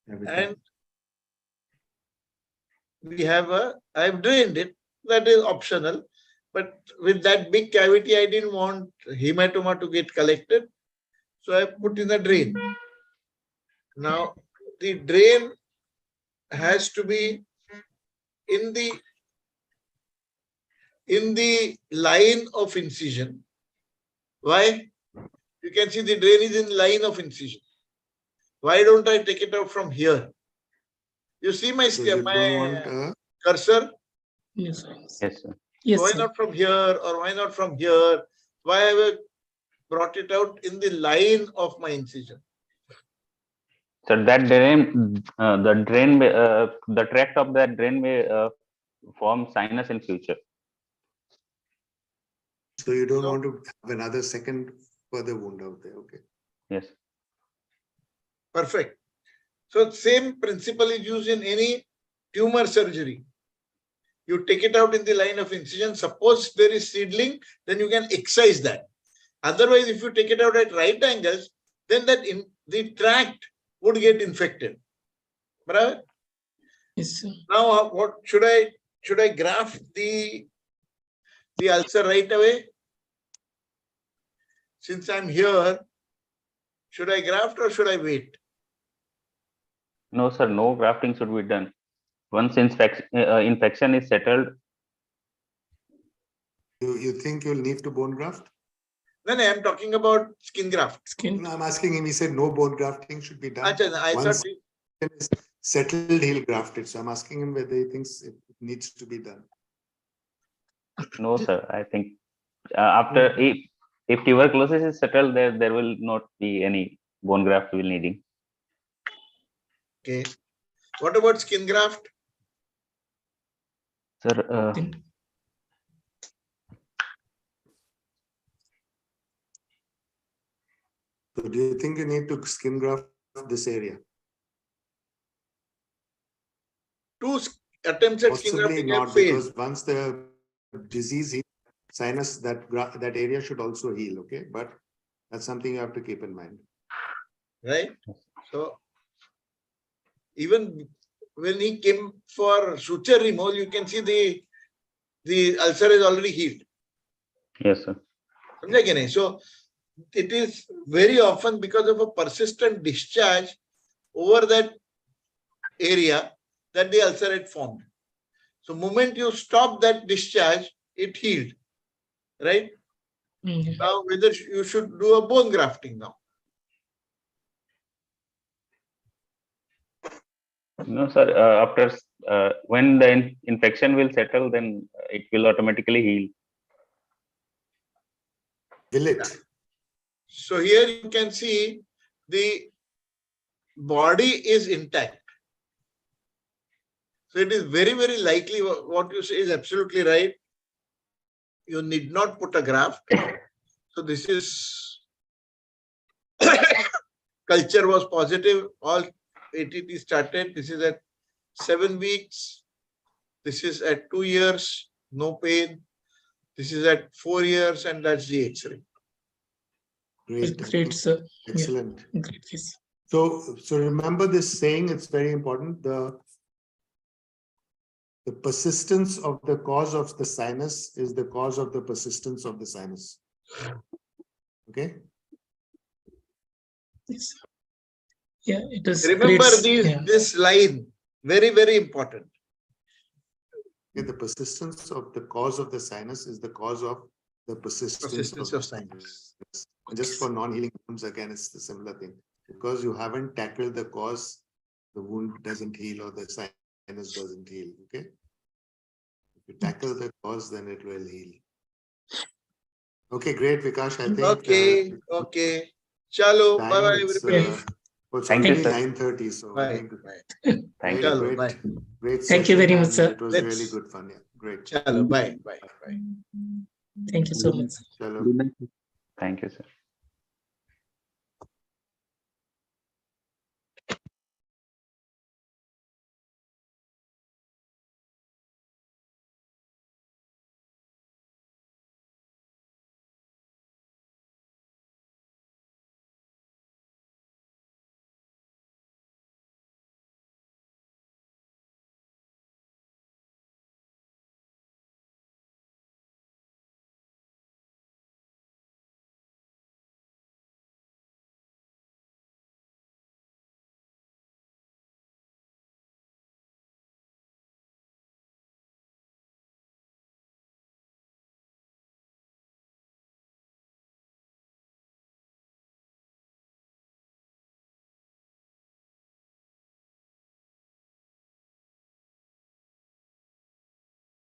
And we have I've drained it. That is optional. But with that big cavity, I didn't want hematoma to get collected. So I put in a drain. Now the drain has to be in the line of incision. Why? You can see the drain is in line of incision. Why don't I take it out from here? You see my cursor? Yes, sir. Yes, sir. Yes, Why sir. not from here, or why not from here? Why have I brought it out in the line of my incision? So that drain, the tract of that drain may form sinus in future. So you don't want to have another second further wound out there, okay? Yes. Perfect. So same principle is used in any tumor surgery. You take it out in the line of incision. Suppose there is seedling, then you can excise that. Otherwise, if you take it out at right angles, then the tract would get infected. Right? Yes, sir. Now, what should I graft the ulcer right away? Since I'm here, should I graft or should I wait? No, sir. No grafting should be done. Once infection is settled. You think you'll need to bone graft? Then I am talking about skin graft. Skin. No, I'm asking him. He said no bone grafting should be done. Achha, I Once thought it's settled, he'll graft it. So I'm asking him whether he thinks it needs to be done. No, sir. I think after if tuberculosis is settled, there will not be any bone graft will needing. okay. What about skin graft? Sir, Thin. So do you think you need to skin graft this area? Two attempts at skin Possibly grafting have not, failed. because once the disease heals, sinus, that area should also heal. Okay, but that's something you have to keep in mind. Right? So even when he came for suture removal, you can see the ulcer is already healed. yes, sir. समझा कि नहीं? So it is very often because of a persistent discharge over that area that the ulcer had formed. So moment you stop that discharge, it healed. Right? Mhm. Now whether you should do a bone grafting now. No, sir. After when the infection will settle, then it will automatically heal. Will it? So here you can see the body is intact. So it is very, very likely what you say is absolutely right. You need not put a graft. So this is culture was positive. All ATT started. This is at 7 weeks. This is at 2 years. No pain. This is at 4 years, and that's the X-ray. Great. Great, sir. Excellent. Yeah. Great case. So remember this saying, it's very important. The persistence of the cause of the sinus is the cause of the persistence of the sinus. Okay? Yes. Yeah, it is. Remember great. this line, very, very important. Okay, the persistence of the cause of the sinus is the cause of the persistence of Persistence of sinus. And just for non-healing wounds, again, it's the similar thing. Because you haven't tackled the cause, the wound doesn't heal or the sinus doesn't heal. Okay? If you tackle the cause, then it will heal. Okay, great, Vikas. I think. Okay. Chalo, time, bye-bye, it's, everybody. it's Thank you, already sir. 9:30, so I Bye. think Bye. Thank great, you. Chalo, bye. great Thank you very session, much, and sir. it was Let's- really good fun. Yeah, great. Chalo, bye. Bye. Bye. Thank you so much. Chalo. Thank you, sir.